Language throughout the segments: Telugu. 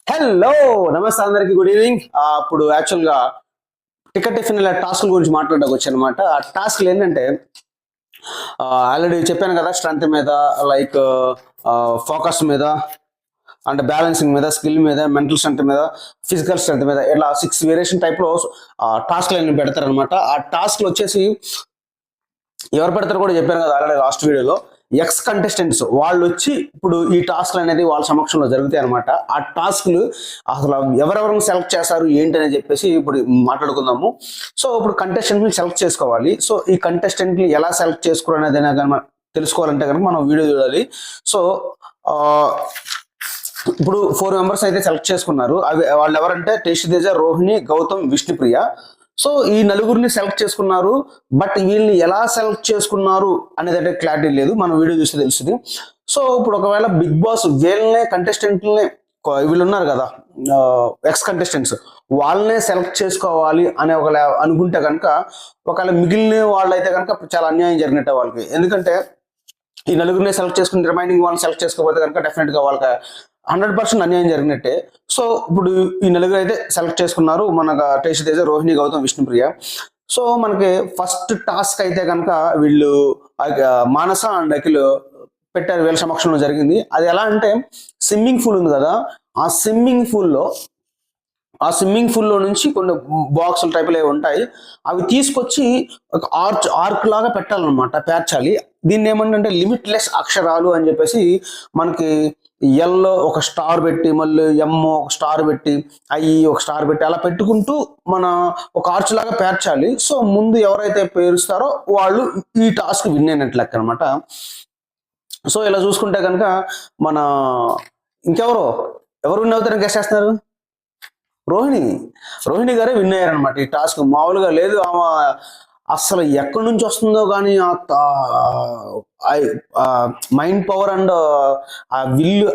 హలో, నమస్తే అందరికి, గుడ్ ఈవినింగ్. ఇప్పుడు యాక్చువల్గా టికెట్ టిఫిన్ టాస్క్ గురించి మాట్లాడడానికి వచ్చి అనమాట. ఆ టాస్క్లు ఏంటంటే ఆల్రెడీ చెప్పాను కదా, స్ట్రెంత్ మీద, లైక్ ఫోకస్ మీద, అంటే బ్యాలెన్సింగ్ మీద, స్కిల్ మీద, మెంటల్ స్ట్రెంత్ మీద, ఫిజికల్ స్ట్రెంత్ మీద, ఇట్లా 6 వేరియేషన్ టైప్లో టాస్క్లు అన్ని పెడతారనమాట. ఆ టాస్క్లు వచ్చేసి ఎవరు పెడతారో కూడా చెప్పాను కదా ఆల్రెడీ లాస్ట్ వీడియోలో. ఎక్స్ కంటెస్టెంట్స్ వాళ్ళు వచ్చి ఇప్పుడు ఈ టాస్క్లు అనేది వాళ్ళ సమక్షంలో జరుగుతాయి అనమాట. ఆ టాస్క్లు అసలు ఎవరెవరిని సెలెక్ట్ చేస్తారు ఏంటి అని చెప్పేసి ఇప్పుడు మాట్లాడుకుందాము. సో ఇప్పుడు కంటెస్టెంట్ని సెలెక్ట్ చేసుకోవాలి. సో ఈ కంటెస్టెంట్ని ఎలా సెలెక్ట్ చేసుకోవాలి అనేది కనుక తెలుసుకోవాలంటే కనుక మనం వీడియో చూడాలి. సో ఇప్పుడు 4 మెంబర్స్ అయితే సెలెక్ట్ చేసుకున్నారు. అవి వాళ్ళు ఎవరంటే టేస్ట్ తేజ, రోహిణి, గౌతమ్, విష్ణుప్రియ. సో ఈ నలుగురిని సెలెక్ట్ చేసుకున్నారు. బట్ వీళ్ళని ఎలా సెలెక్ట్ చేసుకున్నారు అనేది అంటే క్లారిటీ లేదు, మనం వీడియో చూస్తే తెలుస్తుంది. సో ఇప్పుడు ఒకవేళ బిగ్ బాస్ వీళ్ళనే కంటెస్టెంట్లనే, వీళ్ళు ఉన్నారు కదా ఎక్స్ కంటెస్టెంట్స్, వాళ్ళనే సెలెక్ట్ చేసుకోవాలి అనే ఒక అనుకుంటే కనుక, ఒకవేళ మిగిలిన వాళ్ళైతే కనుక చాలా అన్యాయం జరిగినట్టే వాళ్ళకి. ఎందుకంటే ఈ నలుగురిని సెలెక్ట్ చేసుకుని రిమైనింగ్ వాళ్ళని సెలెక్ట్ చేసుకోకపోతే కనుక డెఫినెట్గా వాళ్ళకి 100% అన్యాయం జరిగినట్టే. సో ఇప్పుడు ఈ నలుగురు అయితే సెలెక్ట్ చేసుకున్నారు, మనకు టేస్ట్ తేజ, రోహిణి, గౌతమ్, విష్ణుప్రియ. సో మనకి ఫస్ట్ టాస్క్ అయితే కనుక వీళ్ళు మానస అండ్ అఖిల్ పెట్టారు, వీళ్ళ సమక్షంలో జరిగింది. అది ఎలా అంటే, స్విమ్మింగ్ పూల్ ఉంది కదా, ఆ స్విమ్మింగ్ పూల్లో నుంచి కొన్ని బాక్సులు టైపులు ఏవి ఉంటాయి, అవి తీసుకొచ్చి ఒక ఆర్క్ లాగా పెట్టాలన్నమాట, పేర్చాలి. దీన్ని ఏమంటే లిమిట్లెస్ అక్షరాలు అని చెప్పేసి, మనకి ఎల్లో ఒక స్టార్ పెట్టి, మళ్ళీ ఎమ్ ఒక స్టార్ పెట్టి, ఐ ఒక స్టార్ పెట్టి, అలా పెట్టుకుంటూ మన ఒక ఆర్చ్ లాగా పేర్చాలి. సో ముందు ఎవరైతే పేరుస్తారో వాళ్ళు ఈ టాస్క్ విన్ అయినట్లు లెక్క అనమాట. సో ఇలా చూసుకుంటే కనుక మన ఎవరు విన్ అవుతారని గెస్ చేస్తున్నారు? రోహిణి గారే విన్ అయ్యారనమాట. ఈ టాస్క్ మామూలుగా లేదు. ఆమె అసలు ఎక్కడి నుంచి వస్తుందో కానీ మైండ్ పవర్ అండ్ ఆ విల్,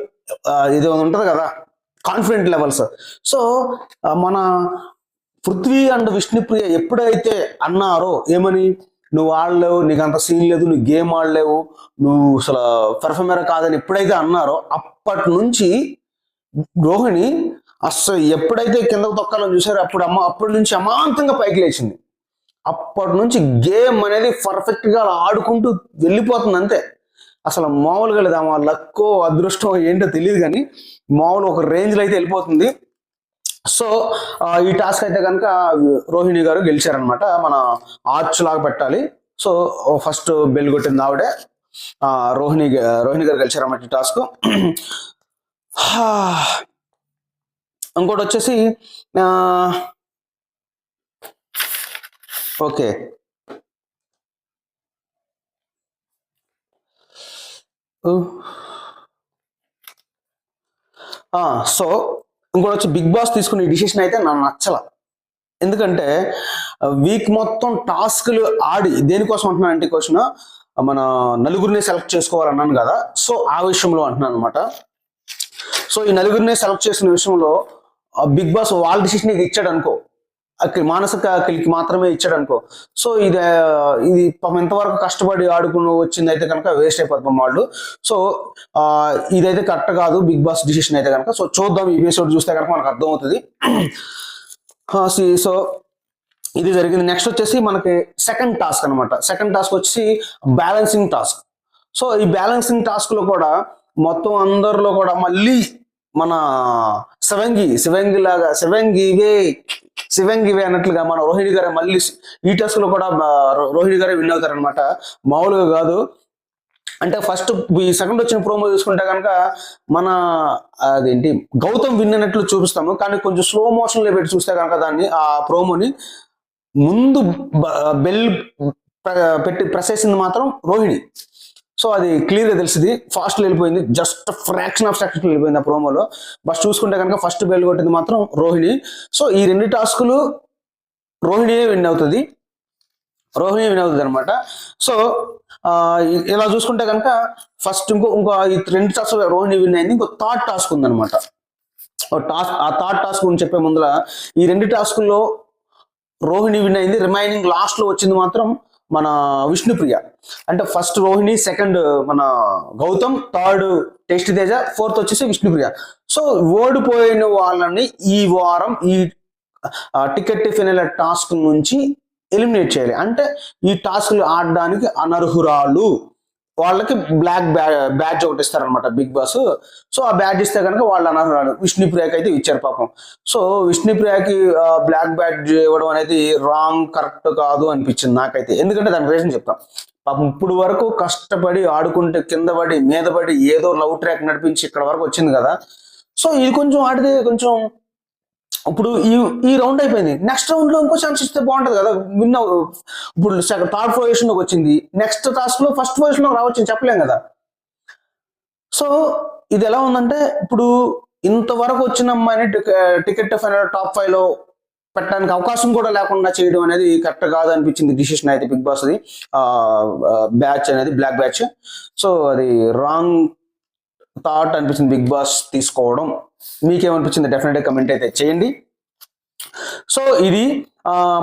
ఇది ఉంటుంది కదా, కాన్ఫిడెంట్ లెవెల్స్. సో మన పృథ్వీ అండ్ విష్ణుప్రియ ఎప్పుడైతే అన్నారో ఏమని, నువ్వు ఆడలేవు, నీకు అంత సీన్ లేదు, నువ్వు గేమ్ ఆడలేవు, నువ్వు అసలు పెర్ఫార్మర్ కాదని ఎప్పుడైతే అన్నారో, అప్పటి నుంచి రోహిణి అసలు ఎప్పుడైతే కిందకు తొక్కాలని చూసారో అప్పటి నుంచి అమాంతంగా పైకి లేచింది. అప్పటి నుంచి గేమ్ అనేది పర్ఫెక్ట్ గా ఆడుకుంటూ వెళ్ళిపోతుంది అంతే. అసలు మామూలుగా లేదు, ఆమె లక్కో అదృష్టం ఏంటో తెలియదు కానీ మామూలు ఒక రేంజ్ లో అయితే వెళ్ళిపోతుంది. సో ఈ టాస్క్ అయితే కనుక రోహిణి గారు గెలిచారనమాట. మన ఆర్చ్ లాగా పెట్టాలి. సో ఫస్ట్ బెల్ కొట్టింది ఆవిడే, రోహిణి గారు గెలిచారన్నమాట ఈ టాస్క్. ఇంకోటి వచ్చేసి ఓకే, సో ఇంకోటి వచ్చి బిగ్ బాస్ తీసుకునే డిసిషన్ అయితే నాకు నచ్చల. ఎందుకంటే వీక్ మొత్తం టాస్క్లు ఆడి, దేనికోసం అంటున్నాను అంటే క్వశ్చన్, మన నలుగురిని సెలెక్ట్ చేసుకోవాలన్నాను కదా, సో ఆ విషయంలో అంటున్నాను అనమాట. సో ఈ నలుగురిని సెలెక్ట్ చేసిన విషయంలో బిగ్ బాస్ వాళ్ళ డిసిషన్ ఇది ఇచ్చాడు అనుకో, మానసిక అఖిల్కి మాత్రమే ఇచ్చాడు అనుకో, సో ఇది ఇంతవరకు కష్టపడి ఆడుకుని వచ్చింది అయితే కనుక వేస్ట్ అయిపోతాం వాళ్ళు. సో ఇదైతే కరెక్ట్ కాదు బిగ్ బాస్ డిసిషన్ అయితే కనుక. సో చూద్దాం, ఈ ఎపిసోడ్ చూస్తే కనుక మనకు అర్థమవుతుంది. సో ఇది జరిగింది. నెక్స్ట్ వచ్చేసి మనకి సెకండ్ టాస్క్ అనమాట. సెకండ్ టాస్క్ వచ్చి బ్యాలెన్సింగ్ టాస్క్. సో ఈ బ్యాలెన్సింగ్ టాస్క్ లో కూడా మొత్తం అందరిలో కూడా మళ్ళీ మన శివంగివే అన్నట్లుగా మన రోహిణి గారే మళ్ళీ ఈ టాస్క్ లో కూడా రోహిణి గారే విన్ అవుతారనమాట. మామూలుగా కాదు. అంటే ఫస్ట్ ఈ సెకండ్ వచ్చిన ప్రోమో చూసుకుంటే కనుక మన అదేంటి గౌతమ్ విన్ అన్నట్లు చూపిస్తాము, కానీ కొంచెం స్లో మోషన్ లో పెట్టి చూస్తే కనుక దాన్ని ఆ ప్రోమోని ముందు బెల్ పెట్టి ప్రెస్ చేసింది మాత్రం రోహిణి. సో అది క్లియర్ గా తెలిసింది, ఫాస్ట్ వెళ్ళిపోయింది, జస్ట్ ఫ్రాక్షన్ ఆఫ్ సెకండ్ వెళ్ళిపోయింది ఆ ప్రోమోలో. బట్ చూసుకుంటే కనుక ఫస్ట్ బెల్ కొట్టింది మాత్రం రోహిణి. సో ఈ 2 టాస్కులు రోహిణి విన్ అవుతుంది అనమాట. సో ఇలా చూసుకుంటే కనుక ఫస్ట్ ఇంకో ఈ 2 టాస్క్ రోహిణి విన్ అయింది. ఇంకో థర్డ్ టాస్క్ ఉందనమాట. ఆ థర్డ్ టాస్క్ గురించి చెప్పే ముందర ఈ 2 టాస్కుల్లో రోహిణి విన్ అయింది, రిమైనింగ్ లాస్ట్ లో వచ్చింది మాత్రం మన విష్ణుప్రియ. అంటే ఫస్ట్ రోహిణి, సెకండ్ మన Gautam, third tasty Teja, fourth వచ్చేసి విష్ణుప్రియ. సో ఓడిపోయిన వాళ్ళని ఈ వారం ఈ టికెట్ ఫినల్ టాస్క్ నుంచి ఎలిమినేట్ చేయాలి. అంటే ఈ టాస్క్లు ఆడడానికి అనర్హురాలు వాళ్ళకి బ్లాక్ బ్యాడ్జ్ ఒకటి ఇస్తారనమాట బిగ్ బాస్. సో ఆ బ్యాడ్జ్ ఇస్తే కనుక వాళ్ళు అనర్హురాలు. విష్ణుప్రియకి అయితే ఇచ్చారు పాపం. సో విష్ణుప్రియకి బ్లాక్ బ్యాడ్జ్ ఇవ్వడం అనేది రాంగ్, కరెక్ట్ కాదు అనిపించింది నాకైతే. ఎందుకంటే దాని రీజన్ చెప్తాం. పాపం ఇప్పుడు వరకు కష్టపడి ఆడుకుంటే కింద పడి మీద పడి ఏదో లవ్ ట్రాక్ నడిపించి ఇక్కడ వరకు వచ్చింది కదా. సో ఇది కొంచెం ఆడితే కొంచెం ఇప్పుడు ఈ రౌండ్ అయిపోయింది, నెక్స్ట్ రౌండ్ లో ఇంకో ఛాన్స్ ఇస్తే బాగుంటది కదా. విన్ ఇప్పుడు థర్డ్ పొజిషన్ లోకి వచ్చింది, నెక్స్ట్ టాస్క్ లో ఫస్ట్ పొజిషన్ లో రావచ్చు చెప్పలేం కదా. సో ఇది ఎలా ఉందంటే ఇప్పుడు ఇంతవరకు వచ్చిన అమ్మాయిని టికెట్ ఫైనల్ టాప్ 5 లో పెట్టడానికి అవకాశం కూడా లేకుండా చేయడం అనేది కరెక్ట్ కాదు అనిపించింది డిసిషన్ అయితే బిగ్ బాస్ అది. బ్యాచ్ అనేది బ్లాక్ బ్యాచ్. సో అది రాంగ్ థాట్ అనిపించింది బిగ్ బాస్ తీసుకోవడం. మీకేమనిపించింది డెఫినెట్గా కమెంట్ అయితే చేయండి. సో ఇది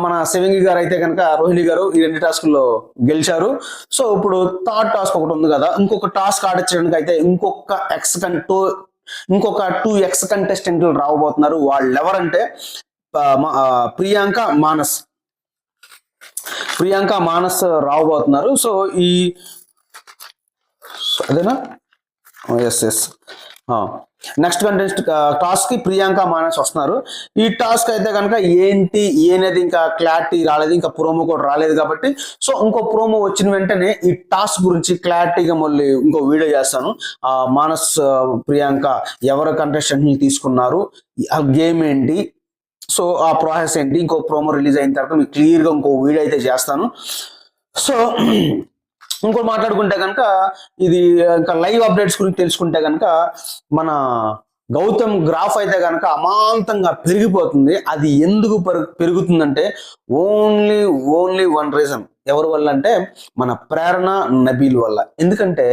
మన శివంగి గారు అయితే కనుక రోహిణి గారు ఈ 2 టాస్కుల్లో గెలిచారు. సో ఇప్పుడు థర్డ్ టాస్క్ ఒకటి ఉంది కదా, ఇంకొక టాస్క్ ఆడించడానికి అయితే ఇంకొక 2 ఎక్స్ కంటెస్టెంట్లు రావబోతున్నారు. వాళ్ళు ఎవరంటే ప్రియాంక మానస్ రావబోతున్నారు. సో ఈ అదేనా, ఎస్ నెక్స్ట్ కంటెస్ట్ టాస్క్ కి ప్రియాంక మానస్ వస్తున్నారు. ఈ టాస్క్ అయితే కనుక ఏంటి అనేది ఇంకా క్లారిటీ రాలేదు, ఇంకా ప్రోమో కూడా రాలేదు కాబట్టి సో ఇంకో ప్రోమో వచ్చిన వెంటనే ఈ టాస్క్ గురించి క్లారిటీగా మళ్ళీ ఇంకో వీడియో చేస్తాను. మానస్ ప్రియాంక ఎవరు కంటెస్టెంట్ ని తీసుకున్నారు, ఆ గేమ్ ఏంటి, సో ఆ ప్రాసెస్ ఏంటి, ఇంకో ప్రోమో రిలీజ్ అయిన తర్వాత మీకు క్లియర్గా ఇంకో వీడియో అయితే చేస్తాను. సో ఇంకో మాట్లాడుకుంటే కనుక ఇది ఇంకా లైవ్ అప్డేట్స్ గురించి తెలుసుకుంటే కనుక మన గౌతమ్ గ్రాఫ్ అయితే కనుక అమాంతంగా పెరిగిపోతుంది. అది ఎందుకు పెరుగుతుందంటే ఓన్లీ వన్ రీజన్. ఎవరి వల్ల అంటే మన ప్రేరణ నబీల్ వల్ల. ఎందుకంటే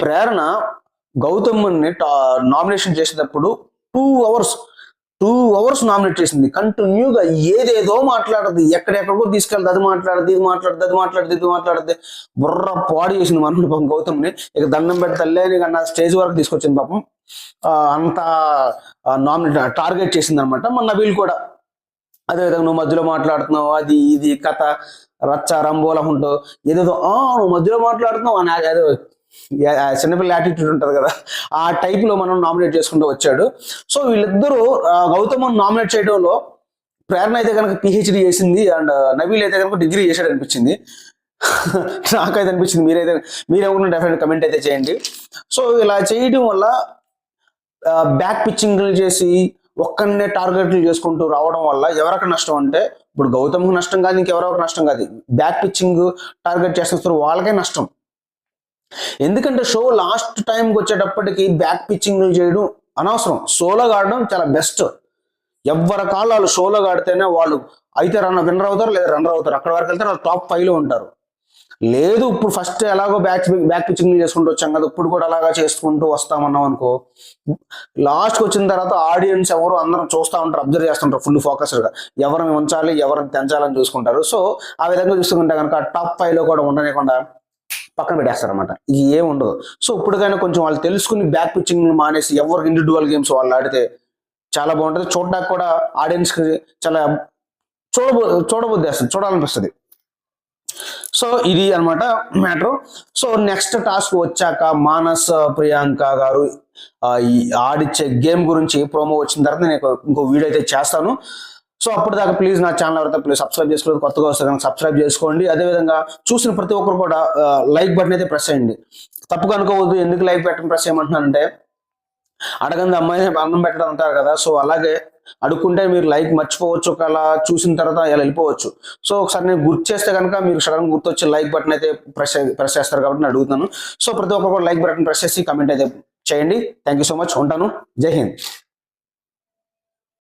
ప్రేరణ గౌతమ్ని నామినేషన్ చేసేటప్పుడు 2 అవర్స్ నామినేట్ చేసింది. కంటిన్యూగా ఏదేదో మాట్లాడద్ది, ఎక్కడెక్కడికో తీసుకెళ్తే అది మాట్లాడద్ది బుర్ర పాడు చేసింది మన పాపం గౌతమ్ని. ఇక దండం పెట్టి తల్లి కన్నా స్టేజ్ వరకు తీసుకొచ్చింది పాపం. అంత నామినేట్ టార్గెట్ చేసింది అనమాట. మన నబీల్ కూడా అదేవిధంగా నువ్వు మధ్యలో మాట్లాడుతున్నావు, అది ఇది కథ రచ్చ రంబోలా ఉంటూ ఏదేదో నువ్వు మధ్యలో మాట్లాడుతున్నావు అని అదే చిన్నపిల్ల యాటిట్యూడ్ ఉంటుంది కదా, ఆ టైప్ లో మనం నామినేట్ చేసుకుంటూ వచ్చాడు. సో వీళ్ళిద్దరూ గౌతమ్ నామినేట్ చేయడంలో ప్రేరణ అయితే కనుక PhD చేసింది అండ్ నబీల్ అయితే కనుక డిగ్రీ చేశాడు అనిపించింది. నాకైతే అనిపించింది. మీరేమనుకున్న డెఫినెట్ కమెంట్ అయితే చేయండి. సో ఇలా చేయడం వల్ల బ్యాక్ పిచ్చింగ్లు చేసి ఒక్కనే టార్గెట్లు చేసుకుంటూ రావడం వల్ల ఎవరికి నష్టం అంటే ఇప్పుడు గౌతమ్కి నష్టం కాదు, ఇంకెవరొకరికి నష్టం కాదు. బ్యాక్ పిచ్చింగ్ టార్గెట్ చేస్తున్నారు వాళ్ళకే నష్టం. ఎందుకంటే షో లాస్ట్ టైంకి వచ్చేటప్పటికి బ్యాక్ పిచ్చింగ్ చేయడం అనవసరం. సోలోగా ఆడడం చాలా బెస్ట్. ఎవరి కాళ్ళు వాళ్ళు సోలోగా ఆడితేనే వాళ్ళు అయితే విన్నర్ అవుతారు లేదా రన్నర్ అవుతారు. అక్కడ వరకు వెళ్తే వాళ్ళు టాప్ 5 లో ఉంటారు. లేదు ఇప్పుడు ఫస్ట్ ఎలాగో బ్యాక్ పిచ్చింగ్ చేసుకుంటూ వచ్చాం కదా, ఇప్పుడు కూడా అలాగా చేసుకుంటూ వస్తామన్నాం అనుకో, లాస్ట్కి వచ్చిన తర్వాత ఆడియన్స్ ఎవరు అందరం చూస్తూ ఉంటారు, అబ్జర్వ్ చేస్తుంటారు ఫుల్ ఫోకస్డ్గా, ఎవరిని ఉంచాలి ఎవరిని తెంచాలని చూసుకుంటారు. సో ఆ విధంగా చూసుకుంటే కనుక టాప్ 5 లో కూడా ఉండలేకుండా పక్కన పెట్టేస్తారనమాట. ఇది ఏం ఉండదు. సో ఇప్పటికైనా కొంచెం వాళ్ళు తెలుసుకుని బ్యాక్ పిచ్చింగ్ మానేసి ఎవరికి ఇండివిజువల్ గేమ్స్ వాళ్ళు ఆడితే చాలా బాగుంటుంది. చూడడానికి కూడా ఆడియన్స్కి చాలా చూడబుద్ధి వేస్తుంది, చూడాలనిపిస్తుంది. సో ఇది అనమాట మ్యాటర్. సో నెక్స్ట్ టాస్క్ వచ్చాక మానస్ ప్రియాంక గారు ఆడిచ్చే గేమ్ గురించి ప్రోమో వచ్చిన తర్వాత నేను ఇంకో వీడియో అయితే చేస్తాను. సో అప్పటిదాకా ప్లీజ్ నా ఛానల్ ఎవరైతే ప్లీజ్ సబ్స్క్రైబ్ చేసుకోలేదు, కొత్తగా వస్తే కనుక సబ్స్క్రైబ్ చేసుకోండి. అదేవిధంగా చూసిన ప్రతి ఒక్కరు కూడా లైక్ బటన్ అయితే ప్రెస్ చేయండి. తప్పుగా అనుకోవద్దు. ఎందుకు లైక్ బటన్ ప్రెస్ చేయమంటున్నానంటే అడగంది అమ్మాయి అన్నం పెట్టడం అంటారు కదా, సో అలాగే అడుక్కుంటే మీరు లైక్ మర్చిపోవచ్చు, అలా చూసిన తర్వాత ఇలా వెళ్ళిపోవచ్చు. సో ఒకసారి నేను గుర్తు చేస్తే కనుక మీరు సడన్ గుర్తొచ్చి లైక్ బటన్ అయితే ప్రెస్ చేస్తారు కాబట్టి నేను అడుగుతాను. సో ప్రతి ఒక్కరు కూడా లైక్ బటన్ ప్రెస్ చేసి కమెంట్ అయితే చేయండి. Thank you so much. ఉంటాను. జై హింద్.